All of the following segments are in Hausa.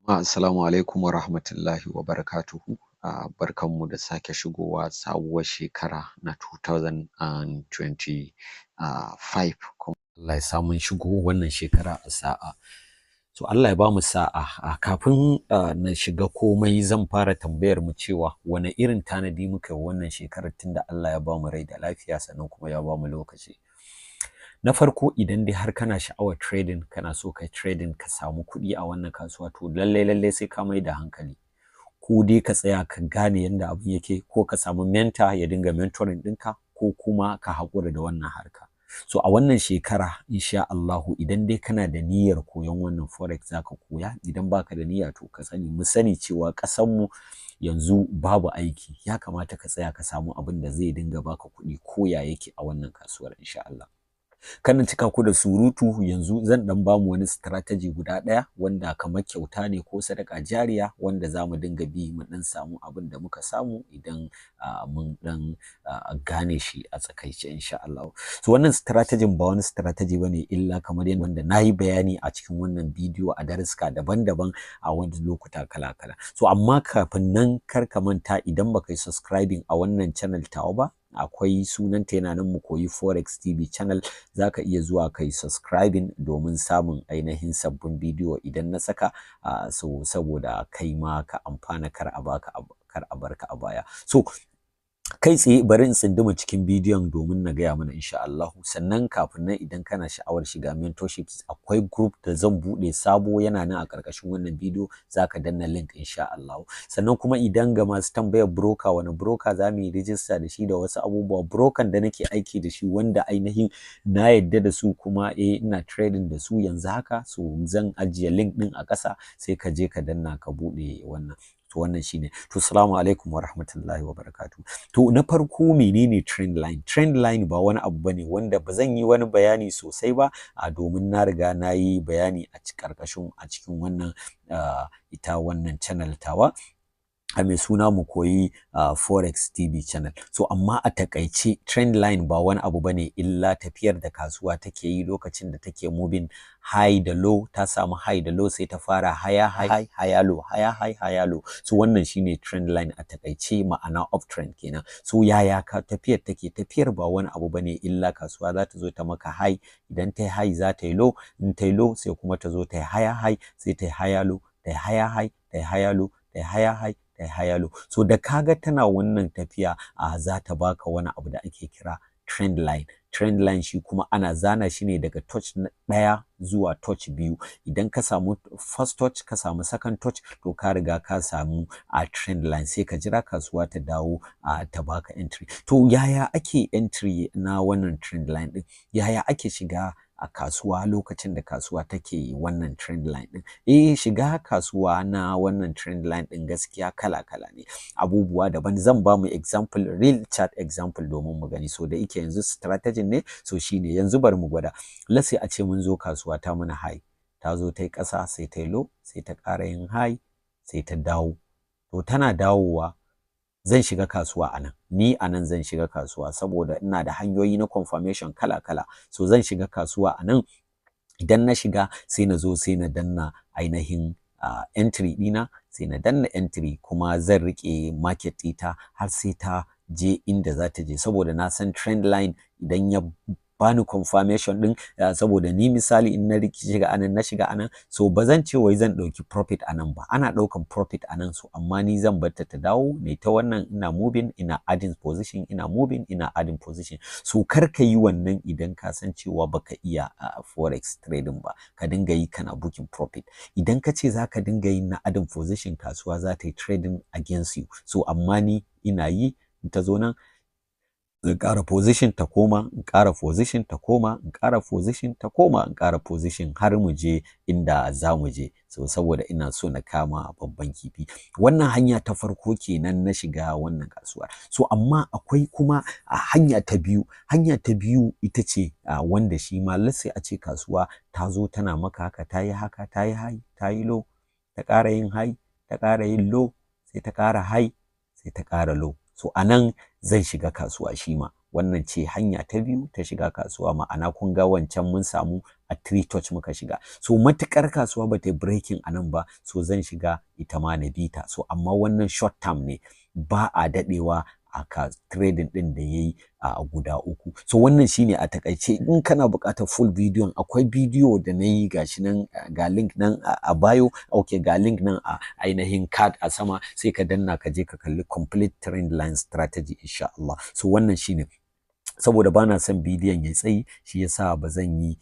Assalamu alaikum wa rahmatullahi wa barakatuhu. Barkanmu da sake shigowa sabuwar shekara na 2025. Kuma Allah ya sa mun shigo wannan shekara a sa'a. So Allah ya ba mu sa'a. Kafin na shiga komai zan fara tambayar mu cewa wane irin tanadi muka yi wannan shekarar tunda Allah ya ba mu rai da lafiya sannan kuma ya ba mu lokaci. Na farko idan dai har kana sha'awar trading, kana so kai trading ka samu kuɗi a wannan kasuwa, to lallai sai ka mai da hankali. Ko dai ka tsaya ka gane yadda abin yake, ko ka samu mentor ya dinga mentoring ɗinka, ko kuma ka haƙura da wannan harka. So a wannan shekara insha Allahu idan dai kana da niyyar koyon wannan forex zaka koya, idan baka da niyya to ka sani mu sani cewa ƙasarmu yanzu babu aiki, ya kamata ka tsaya ka samu abin da zai dinga baka kuɗi ko ya yake a wannan kasuwar insha Allah. Kan cika ku da surutu, yanzu zan dan bamu wani strategy guda ɗaya wanda kamar kyauta ne ko sadaka jariya wanda zamu dinga bi mu dan samu abin da muka samu idan mun dan gane shi a tsakaice insha Allah. So wannan strategy ba wani strategy bane illa kamar yadda wanda nayi bayani a cikin wannan bidiyo a darussa daban-daban a wani lokuta kala-kala. So amma kafin nan kar ka manta idan baka yi subscribing a wannan channel tawa ba, akwai sunanta yana nan mu koyi forex tv channel, zaka iya zuwa kai subscribing domin samun ainihin sabbin bidiyo idan na saka, so saboda kai ma ka amfana kar a barka a baya. So kai tsaye bari in tsinduma cikin bidiyon domin na gaya mana insha Allah. Sannan kafin nan idan kana sha'awar shiga mentorship, akwai group da zan bude sabo yana nan a karkashin wannan bidiyo, zaka danna link insha Allah. Sannan kuma idan ga masu tambayar broker, wani broker zamu yi register da shi da wasu abubuwa, broker da nake aiki da shi wanda ainihin na yadda da su kuma ina trading da su yanzu haka, so zan ajiye link din a ƙasa sai ka je ka danna ka bude wannan. To wannan shine. To assalamu alaikum wa rahmatullahi wa barakatuh. To na farko menene trendline? Trendline ba wani abu bane wanda ba zan yi wani bayani sosai ba, domin na riga na yi bayani a cikin wannan ita wannan channel tawa a mai suna mu koyi forex tv channel. So amma a takaice trendline ba wani abu bane illa tafiyar da kasuwa take yi lokacin da take moving high da low, ta samu high da low sai ta fara higher high higher low, higher high higher low. So wannan shine trendline a takaice, ma'ana uptrend kenan. So yaya ka tafiyar take? Tafiyar ba wani abu bane illa kasuwa za ta zo ta maka high, idan ta yi high za ta yi low, in ta yi low sai kuma ta zo ta yi higher high, sai ta yi higher low, ta yi higher high, ta yi higher low, ta yi higher high, ta yi higher low. So da kaga tana wannan tafiya za ta baka wani abu da ake kira trendline. Trendline shi kuma ana zana shi ne daga touch ɗaya zuwa touch biyu. Idan ka samu first touch, ka samu second touch, to ka riga ka samu trendline, sai ka jira kasuwa ta dawo ta baka entry. To yaya ake entry na wannan trendline din? Yaya ake shiga a kasuwa lokacin da kasuwa take wannan trendline din? Shiga kasuwa na wannan trendline din gaskiya kala-kala ne, abubuwa daban. Zan ba mu example, real chart example domin mu gani. So da yake yanzu strategy ne, so shine yanzu bari mu gwada. Let's say a ce mun zo kasuwa ta mana high, ta zo ta yi ƙasa sai ta yi low, sai ta ƙara yin high, sai ta dawo. To tana dawowa zan shiga kasuwa anan, ni anan zan shiga kasuwa saboda ina da hanyoyi na confirmation kala-kala. So zan shiga kasuwa anan, idan na shiga sai na zo sai na danna ainihin entry dina, sai na danna entry, kuma zan rike market ɗita har sai ta je inda za ta je, saboda na san trendline idan ya bani confirmation din, saboda ni misali in na shiga anan, na shiga anan, so ba zan ce wai zan ɗauki profit anan ba, ana ɗaukan profit anan, so amma ni zan bar ta dawo ne ta wannan, ina moving ina adding position, ina moving ina adding position. So kar ka yi wannan idan ka san cewa baka iya forex trading ba, ka dinga yi kana booking profit. Idan ka ce zaka dinga yin na adding position, kasuwa za ta yi trading against you. So amma ni ina yi, in ta zo nan in ƙara position ta koma, in ƙara position ta koma, in ƙara position ta koma, in ƙara position har mu je inda za mu je. So saboda ina so na kama babban kifi. Wannan hanya ta farko kenan na shiga wannan kasuwa. So amma akwai kuma hanya ta biyu. Hanya ta biyu ita ce wanda shi ma let's say a ce kasuwa ta zo tana maka haka, ta yi haka, ta yi high, ta yi low, ta ƙara yin high, ta ƙara yin low, sai ta ƙara high, sai ta ƙara low. So anan zan shiga kasuwa shi ma. wannan ce hanya ta biyu ta shiga kasuwa, ma'ana kun ga wancan mun samu a 3 touch muka shiga. So matukar kasuwa ba ta breaking a nan ba, so zan shiga ita ma na bita. So amma wannan short term ne, ba a dadewa a trading din da yayi a guda uku. So wannan shine a takaice. In kana buƙatar full bidiyon, akwai bidiyo da nayi gashi nan, ga link nan a bio, okay, ga link nan a ainihin card a sama, sai ka danna ka je ka kalli complete trendline strategy insha Allah. So wannan shine, saboda bana son bidiyon ya tsayi, shi yasa ba zan yi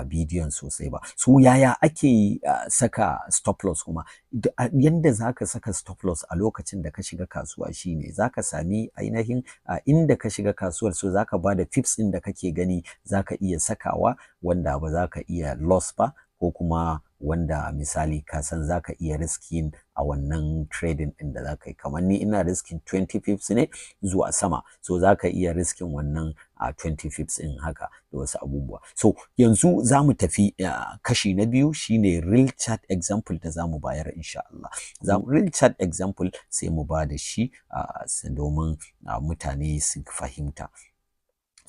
bidiyon sosai ba. So yaya ake saka stop loss kuma? Yanda zaka saka stop loss a lokacin da ka shiga kasuwa shine zaka sami ainihin inda ka shiga kasuwar, so zaka bada tips din da kake gani zaka iya sakawa, wanda ba zaka iya loss ba, ko kuma wanda misali ka san zaka iya risking a wannan trading din da zaka yi. Kamar ni ina risking 20 pips ne zuwa sama, so zaka iya risking wannan 20 pips din haka da wasu abubuwa. So yanzu zamu tafi kashi na biyu, shine real chart example da zamu bayar insha Allah. Real chart example sai mu ba da shi domin mutane su fahimta.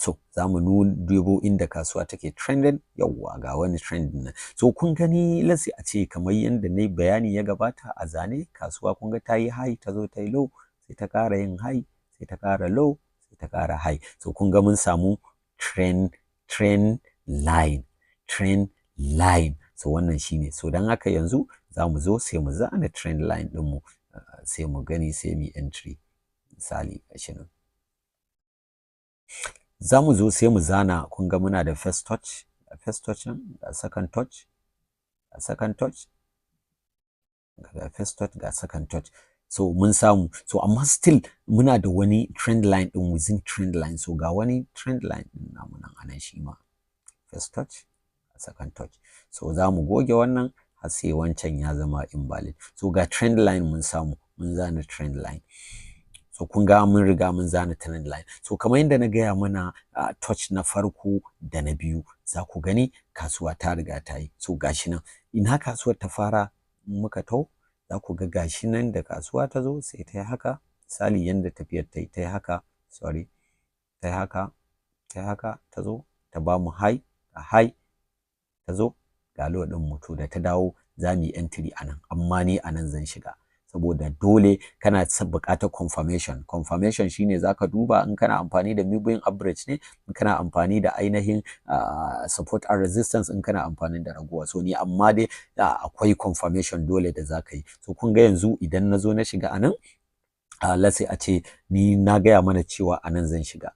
So za mu dubo inda kasuwa take trending. Yawwa ga wani trend nan. So kun gani, let's say a ce kamar yanda nayi bayani ya gabata a zane, kasuwa kun ga ta yi high, ta zo ta yi low, sai ta ƙara yin high, sai ta ƙara low, sai ta ƙara high. So kun ga mun samu trend line. So wannan shine. So don haka yanzu za mu zo sai mu zana trend line ɗinmu, sai mu gani, sai mu entry. Misali gashi nan. Za mu zo sai mu zana, kun ga muna da first touch nan, ga second touch, ga second touch, ga first touch, ga second touch. So mun samu. So amma still muna da wani trend line din within trend line. So ga wani trend line din namu nan anan shi ma, first touch, second touch. So za mu goge wannan har sai wancan ya zama invalid. So ga trend line mun samu, mun zana trend line. So kun ga mun riga mun zana trend line. So kamar yadda na gaya mana touch na farko da na biyu, za ku gani kasuwa ta riga ta yi. So gashi nan, ina kasuwar ta fara muka tau, za ku ga gashi nan da kasuwa ta zo sai ta yi haka. Misali yanda tafiyar ta yi haka, sorry, ta yi haka, ta yi haka, ta zo ta ba mu high, ta zo ga low din mu. To da ta dawo za mu yi entry anan, amma ni anan zan shiga. Saboda dole kana buƙatar confirmation shine zaka duba in kana amfani da moving average ne, in kana amfani da ainihin support and resistance, in kana amfani da raguwa. So ni amma dai akwai confirmation dole da zaka yi. So kun ga yanzu idan na zo na shiga anan, let's say a ce ni na gaya mana cewa anan zan shiga,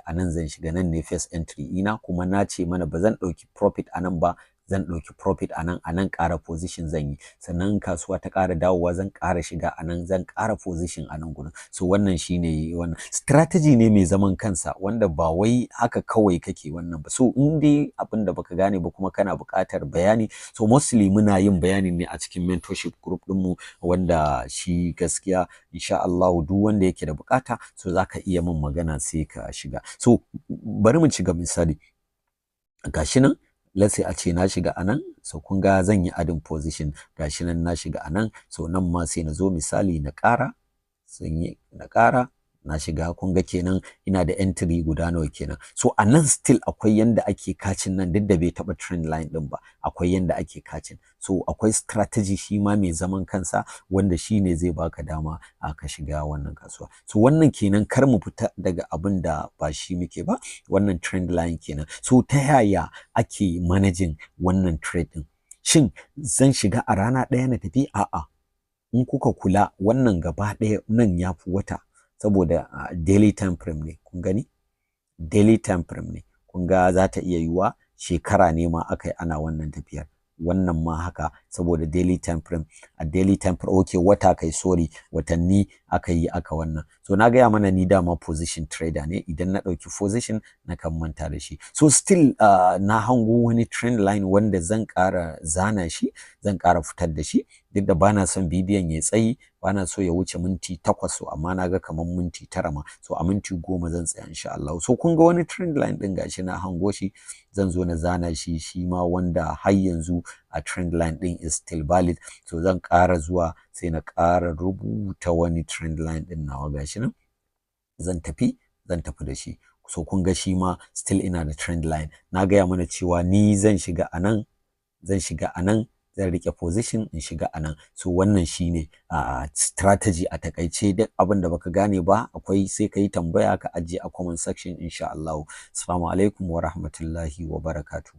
anan zan shiga, nan ne first entry ina, kuma na ce mana ba zan ɗauki profit anan ba, zan ɗauki profit anan ƙara position zan yi. Sannan in kasuwa ta ƙara dawowa zan ƙara shiga anan, zan ƙara position anan gurin. So wannan shine, wannan strategy ne mai zaman kansa, wanda ba wai haka kawai kake wannan ba. So in dai abin da baka gane ba kuma kana buƙatar bayani, so mostly muna yin bayani ne a cikin mentorship group ɗinmu, wanda shi gaskiya insha Allah duk wanda yake da buƙata, so zaka iya min magana sai ka shiga. So bari mu ci gaba. Misali gashi nan, let's say a ce na shiga anan, so kun ga zan yi adding position, gashi nan na shiga anan. So nan ma sai na zo misali na ƙara, na ƙara, na shiga. Kun ga kenan ina da entry guda nawa kenan. So anan still akwai yanda ake kacin nan, duk da bai taɓa trend line ɗin ba, akwai yanda ake kacin. So akwai strategy shi ma mai zaman kansa, wanda shi ne zai baka dama ka shiga wannan kasuwa. So wannan kenan, kar mu fita daga abin da ba shi muke ba, wannan trend line kenan. So ta yaya ake managing wannan trade ɗin? Shin zan shiga a rana ɗaya na tafi? A'a. In kuka kula wannan gaba ɗaya nan ya fi wata, saboda daily time frame ne. Kun gani? Daily time frame ne. Kun ga za ta iya yiwuwa shekara ne ma aka yi ana wannan tafiyar. Wannan ma haka, saboda daily time frame. A daily time frame, okay, wata kai, sorry, watanni aka yi aka wannan. So na gaya mana ni dama position trader ne, idan na ɗauki position na kan manta da shi. So still na hango wani trend line wanda zan ƙara zana shi, zan ƙara fitar da shi. Duk da bana son bidiyon ya tsayi, bana so ya wuce minti 8, so amma na ga kamar minti 9 ma. So a minti 10 zan tsaya insha Allah. So kun ga wani trend line ɗin gashi na hango shi, zan zo na zana shi, shi ma wanda har yanzu a trend line ɗin is still valid. So zan ƙara zuwa sai na ƙara rubuta wani trend line ɗin nawa gashi nan, zan tafi da shi. so kun ga shi ma still ina da trend line. Na gaya mana cewa ni zan shiga anan, zan rike position in shiga anan. So wannan shine strategy a takaice. Duk abin da baka gane ba akwai sai ka yi tambaya ka ajiye a comment section insha Allah. Assalamu alaikum wa rahmatullahi wa barakatuh.